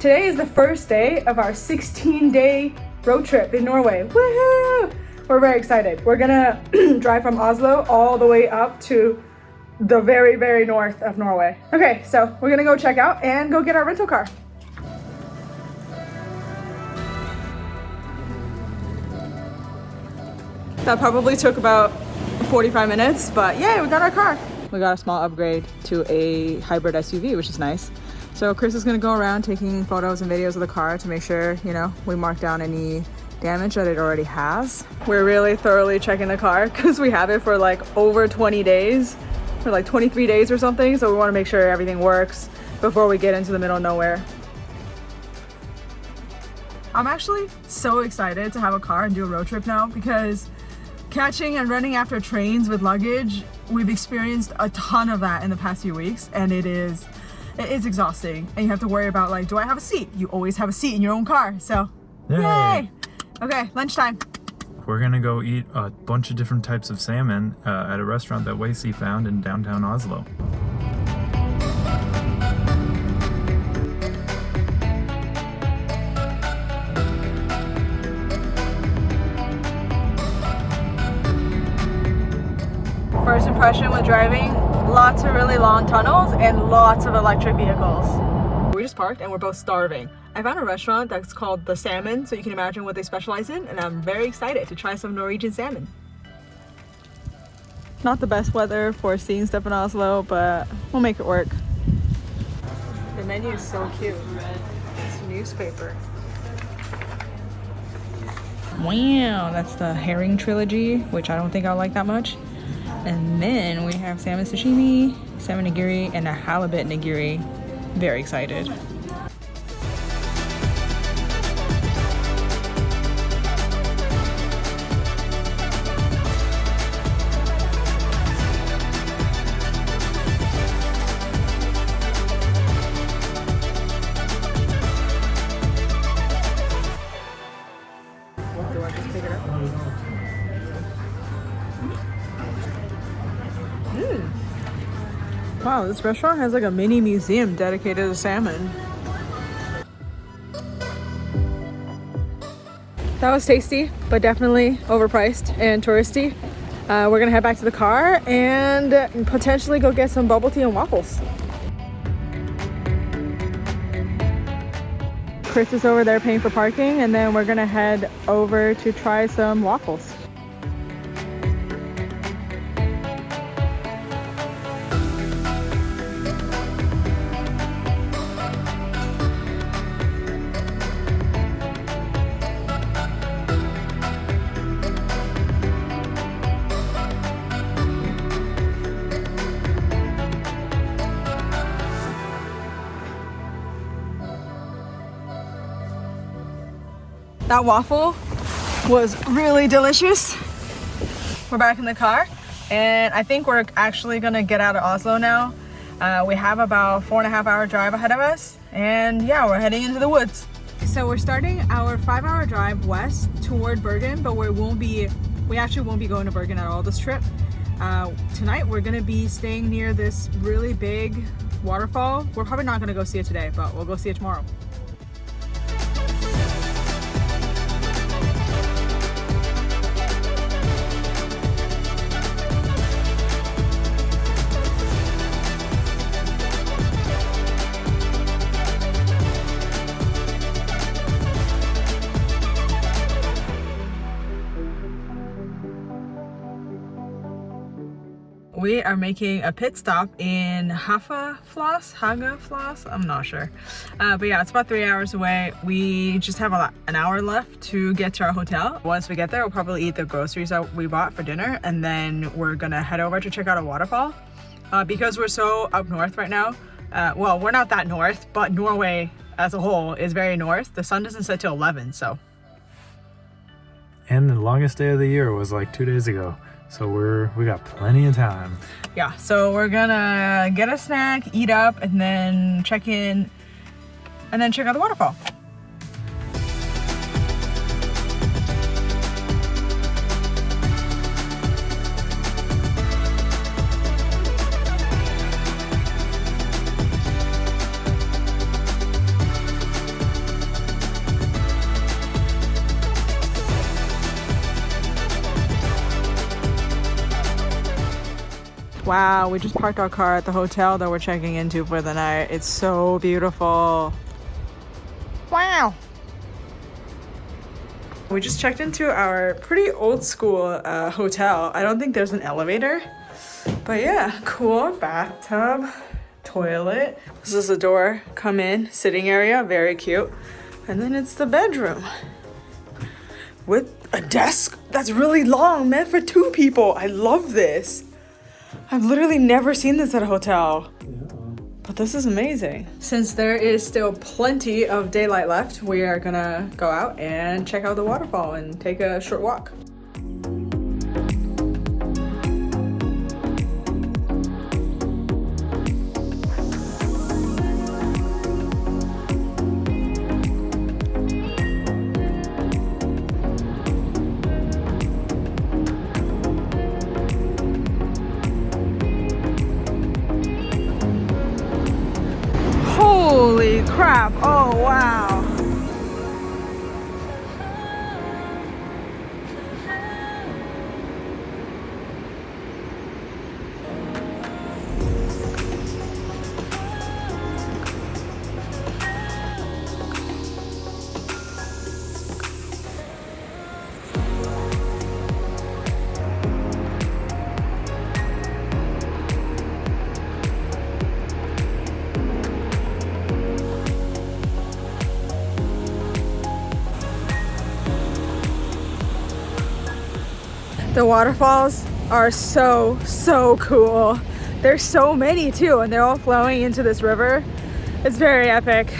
Today is the first day of our 16-day road trip in Norway. Woohoo! We're very excited. We're gonna drive from Oslo all the way up to the very, very north of Norway. Okay, so we're gonna go check out and go get our rental car. That probably took about 45 minutes, but yay, we got our car. We got a small upgrade to a hybrid SUV, which is nice. So Chris is gonna go around taking photos and videos of the car to make sure, you know, we mark down any damage that it already has. We're really thoroughly checking the car because we have it for like over 20 days, for like 23 days or something. So we wanna make sure everything works before we get into the middle of nowhere. I'm actually so excited to have a car and do a road trip now because catching and running after trains with luggage, we've experienced a ton of that in the past few weeks, and it is exhausting. And you have to worry about like, do I have a seat? You always have a seat in your own car, so yay! Okay, lunchtime. We're gonna go eat a bunch of different types of salmon at a restaurant that Wacy found in downtown Oslo. First impression with driving, lots of really long tunnels and lots of electric vehicles. We just parked and we're both starving. I found a restaurant that's called The Salmon, so you can imagine what they specialize in, and I'm very excited to try some Norwegian salmon. Not the best weather for seeing stuff in Oslo, but we'll make it work. The menu is so cute. It's newspaper. Wow, that's the herring trilogy, which I don't think I'll like that much. And then we have salmon sashimi, salmon nigiri, and a halibut nigiri. Very excited. Do I just pick it up? Wow, this restaurant has like a mini museum dedicated to salmon. That was tasty, but definitely overpriced and touristy. We're gonna head back to the car and potentially go get some bubble tea and waffles. Chris is over there paying for parking, and then we're gonna head over to try some waffles. That waffle was really delicious. We're back in the car, and I think we're actually gonna get out of Oslo now. We have about 4.5 hour drive ahead of us, and yeah, we're heading into the woods. So we're starting our 5-hour drive west toward Bergen, but we actually won't be going to Bergen at all this trip. Tonight we're gonna be staying near this really big waterfall. We're probably not gonna go see it today, but we'll go see it tomorrow. We are making a pit stop in Hagafloss, I'm not sure. But yeah, it's about 3 hours away. We just have an hour left to get to our hotel. Once we get there, we'll probably eat the groceries that we bought for dinner, and then we're gonna head over to check out a waterfall. Because we're so up north right now, well, we're not that north, but Norway as a whole is very north. The sun doesn't set till 11, so. And the longest day of the year was like 2 days ago. So we got plenty of time. Yeah, so we're gonna get a snack, eat up, and then check in, and then check out the waterfall. Wow, we just parked our car at the hotel that we're checking into for the night. It's so beautiful. Wow. We just checked into our pretty old school hotel. I don't think there's an elevator, but yeah, cool bathtub, toilet. This is the door, come in, sitting area, very cute. And then it's the bedroom with a desk that's really long, meant for 2 people. I love this. I've literally never seen this at a hotel. But this is amazing. Since there is still plenty of daylight left, we are gonna go out and check out the waterfall and take a short walk. Holy crap, oh wow. The waterfalls are so cool. There's so many too, and they're all flowing into this river. It's very epic.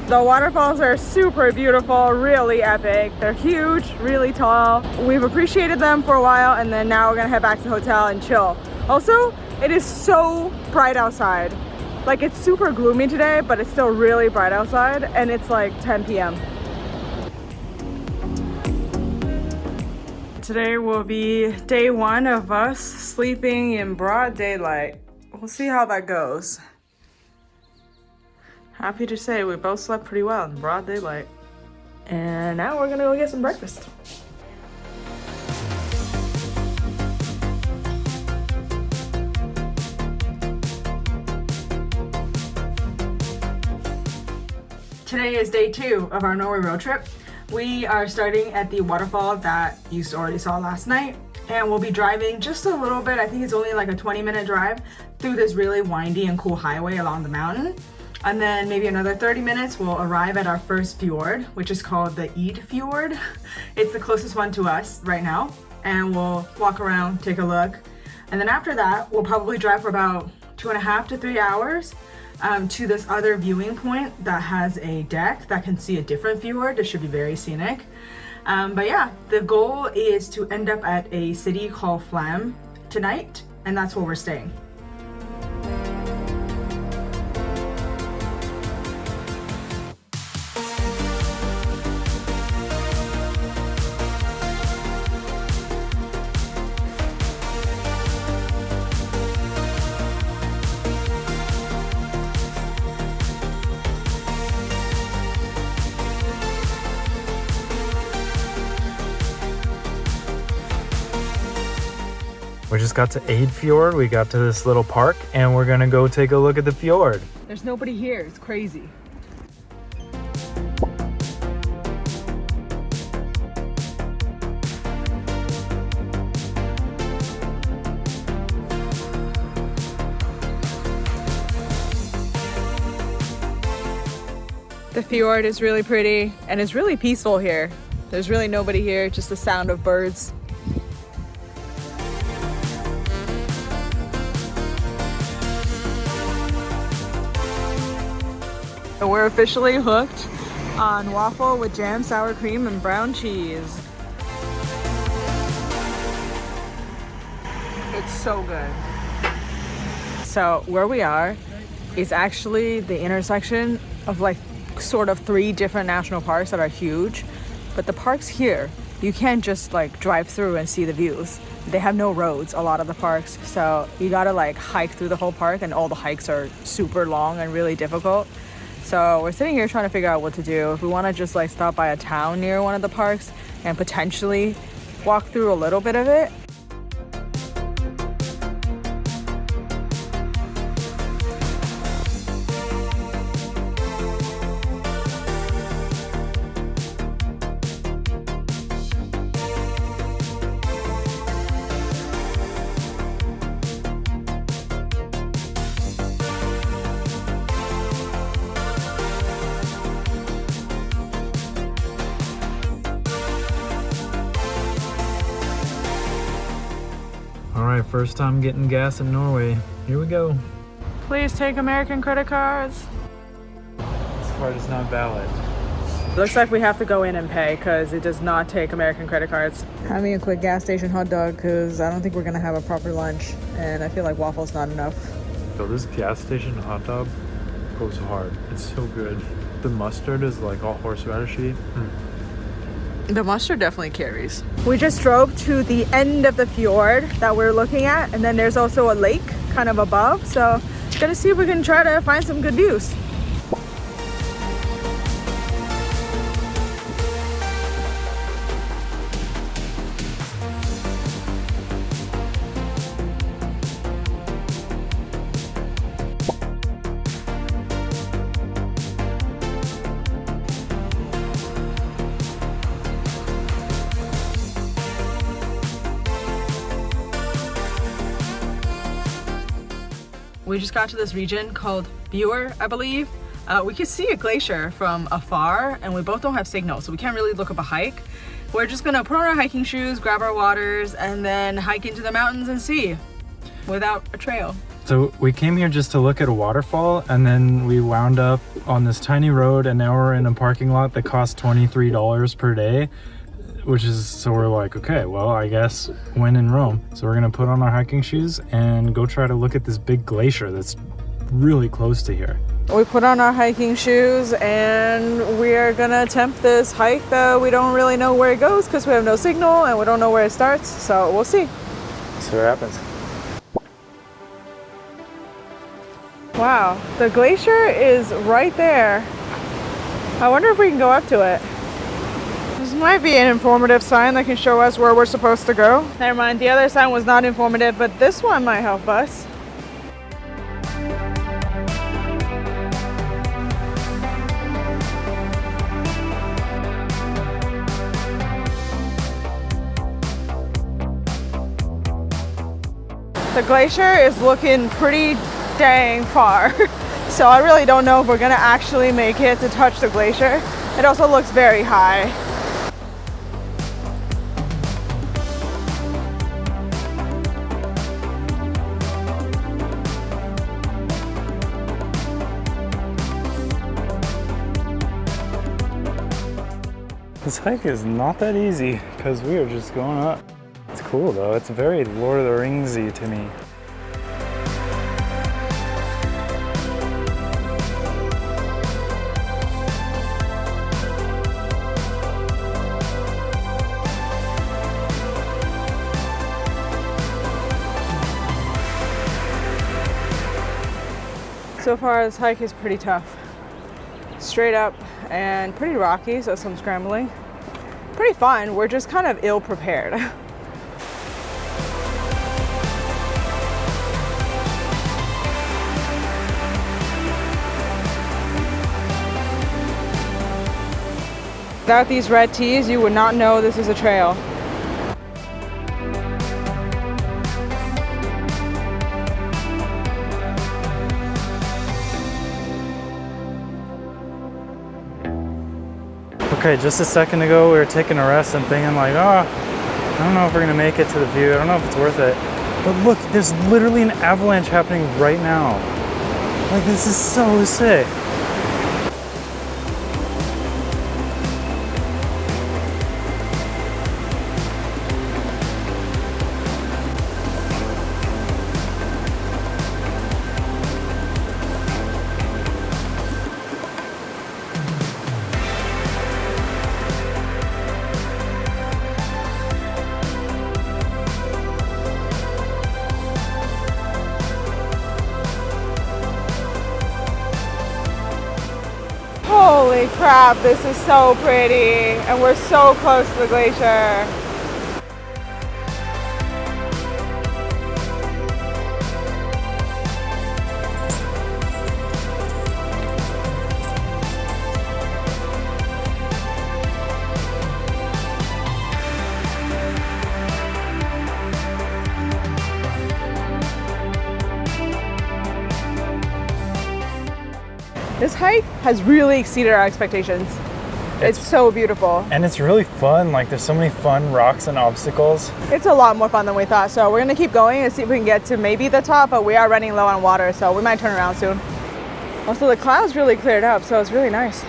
The waterfalls are super beautiful, really epic. They're huge, really tall. We've appreciated them for a while, and then now we're gonna head back to the hotel and chill. Also, it is so bright outside. Like, it's super gloomy today, but it's still really bright outside, and it's like 10 p.m. Today will be day 1 of us sleeping in broad daylight. We'll see how that goes. Happy to say we both slept pretty well in broad daylight. And now we're gonna go get some breakfast. Today is day 2 of our Norway road trip. We are starting at the waterfall that you already saw last night, and we'll be driving just a little bit. I think it's only like a 20-minute drive through this really windy and cool highway along the mountain. And then maybe another 30 minutes, we'll arrive at our first fjord, which is called the Eidfjord. It's the closest one to us right now. And we'll walk around, take a look. And then after that, we'll probably drive for about 2.5 to 3 hours to this other viewing point that has a deck that can see a different fjord. It should be very scenic. But yeah, the goal is to end up at a city called Flam tonight, and that's where we're staying. We just got to Eidfjord. We got to this little park, and we're gonna go take a look at the fjord. There's nobody here, it's crazy. The fjord is really pretty, and it's really peaceful here. There's really nobody here, just the sound of birds. And we're officially hooked on waffle with jam, sour cream, and brown cheese. So good. So where we are is actually the intersection of like sort of 3 different national parks that are huge. But the parks here, you can't just like drive through and see the views. They have no roads, a lot of the parks. So you gotta like hike through the whole park, and all the hikes are super long and really difficult. So we're sitting here trying to figure out what to do. If we wanna just like stop by a town near one of the parks and potentially walk through a little bit of it. Alright, first time getting gas in Norway. Here we go. Please take American credit cards. This card is not valid. Looks like we have to go in and pay because it does not take American credit cards. Having a quick gas station hot dog because I don't think we're gonna have a proper lunch, and I feel like waffles not enough. So this gas station hot dog goes hard. It's so good. The mustard is like all horseradishy. The mustard definitely carries. We just drove to the end of the fjord that we're looking at, and then there's also a lake kind of above, so gonna see if we can try to find some good views. We just got to this region called Buar, I believe. We can see a glacier from afar, and we both don't have signal, so we can't really look up a hike. We're just gonna put on our hiking shoes, grab our waters, and then hike into the mountains and see without a trail. So we came here just to look at a waterfall, and then we wound up on this tiny road, and now we're in a parking lot that costs $23 per day. So we're like, okay, well, I guess when in Rome. So we're gonna put on our hiking shoes and go try to look at this big glacier that's really close to here. We put on our hiking shoes and we are gonna attempt this hike that we don't really know where it goes because we have no signal and we don't know where it starts, so we'll see. See what happens. Wow, the glacier is right there. I wonder if we can go up to it. This might be an informative sign that can show us where we're supposed to go. Never mind, the other sign was not informative, but this one might help us. The glacier is looking pretty dang far. So I really don't know if we're gonna actually make it to touch the glacier. It also looks very high. This hike is not that easy because we are just going up. It's cool though, it's very Lord of the Ringsy to me. So far this hike is pretty tough. Straight up and pretty rocky, so some scrambling. Pretty fun, we're just kind of ill prepared. Without these red tees, you would not know this is a trail. Okay, just a second ago we were taking a rest and thinking like, oh, I don't know if we're gonna make it to the view. I don't know if it's worth it. But look, there's literally an avalanche happening right now. Like, this is so sick. crap, this is so pretty, and we're so close to the glacier. This hike has really exceeded our expectations. It's so beautiful. And it's really fun. Like, there's so many fun rocks and obstacles. It's a lot more fun than we thought. So we're gonna keep going and see if we can get to maybe the top, but we are running low on water, so we might turn around soon. Also, the clouds really cleared up, so it's really nice.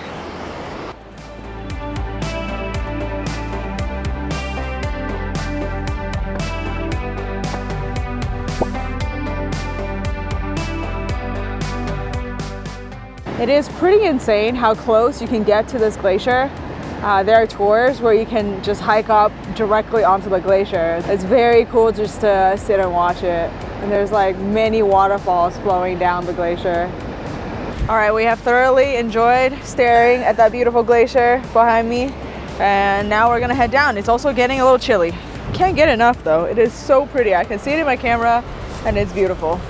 It is pretty insane how close you can get to this glacier. There are tours where you can just hike up directly onto the glacier. It's very cool just to sit and watch it. And there's like many waterfalls flowing down the glacier. All right, we have thoroughly enjoyed staring at that beautiful glacier behind me. And now we're gonna head down. It's also getting a little chilly. Can't get enough though. It is so pretty. I can see it in my camera and it's beautiful.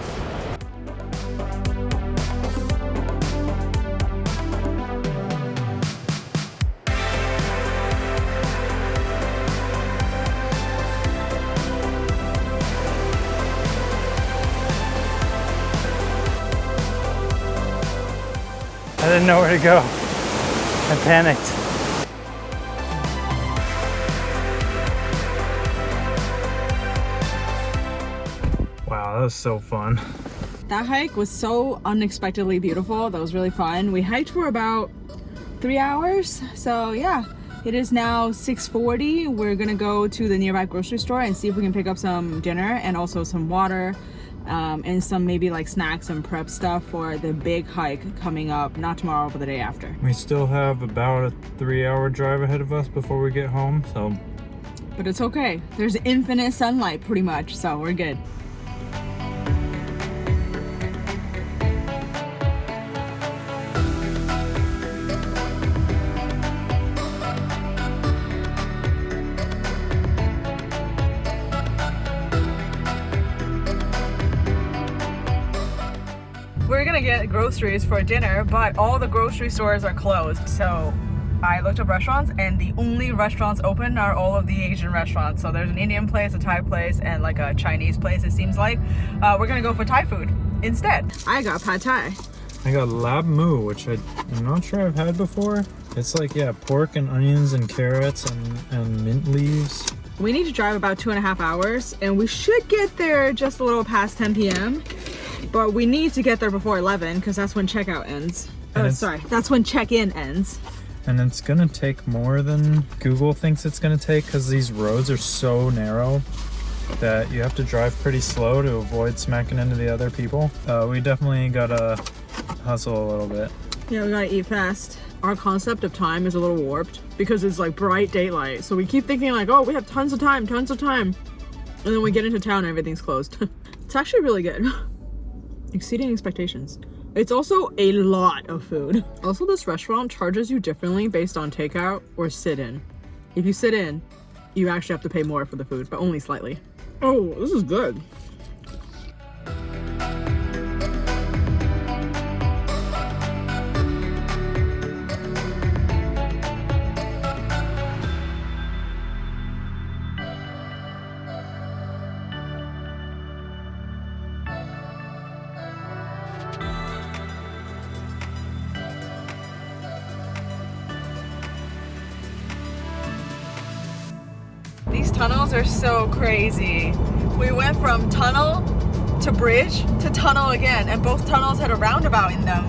I didn't know where to go. I panicked. Wow, that was so fun. That hike was so unexpectedly beautiful. That was really fun. We hiked for about 3 hours. So yeah, it is now 6:40. We're gonna go to the nearby grocery store and see if we can pick up some dinner and also some water. And some maybe like snacks and prep stuff for the big hike coming up, not tomorrow, but the day after. We still have about a 3-hour drive ahead of us before we get home, so. But it's okay. There's infinite sunlight pretty much, so we're good. We're gonna get groceries for dinner, but all the grocery stores are closed. So I looked up restaurants and the only restaurants open are all of the Asian restaurants. So there's an Indian place, a Thai place, and like a Chinese place, it seems like. We're gonna go for Thai food instead. I got pad Thai. I got lab moo, which I'm not sure I've had before. It's like, yeah, pork and onions and carrots and mint leaves. We need to drive about 2.5 hours and we should get there just a little past 10 p.m. But we need to get there before 11 because that's when checkout ends. Oh, sorry, that's when check-in ends. And it's gonna take more than Google thinks it's gonna take because these roads are so narrow that you have to drive pretty slow to avoid smacking into the other people. We definitely gotta hustle a little bit. Yeah, we gotta eat fast. Our concept of time is a little warped because it's like bright daylight. So we keep thinking like, oh, we have tons of time. And then we get into town and everything's closed. It's actually really good. Exceeding expectations. It's also a lot of food. Also, this restaurant charges you differently based on takeout or sit-in. If you sit in, you actually have to pay more for the food, but only slightly. Oh, this is good. These tunnels are so crazy. We went from tunnel to bridge to tunnel again, and both tunnels had a roundabout in them.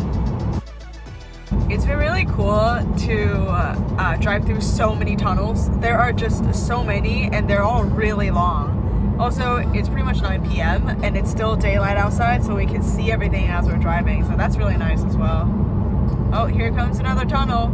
It's been really cool to drive through so many tunnels. There are just so many and they're all really long. Also, it's pretty much 9 p.m. and it's still daylight outside, so we can see everything as we're driving, so that's really nice as well. Oh, here comes another tunnel.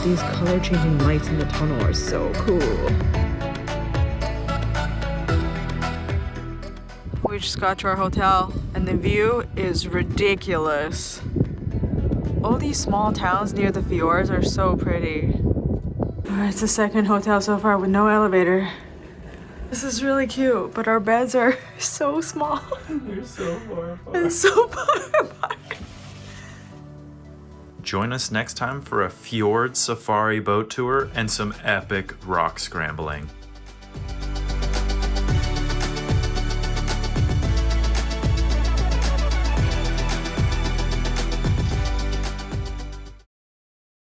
these color changing lights in the tunnel are so cool. We just got to our hotel and the view is ridiculous. All these small towns near the fjords are so pretty. It's the second hotel so far with no elevator. This is really cute, but our beds are so small. They're so far apart. And so far apart. Join us next time for a fjord safari boat tour and some epic rock scrambling.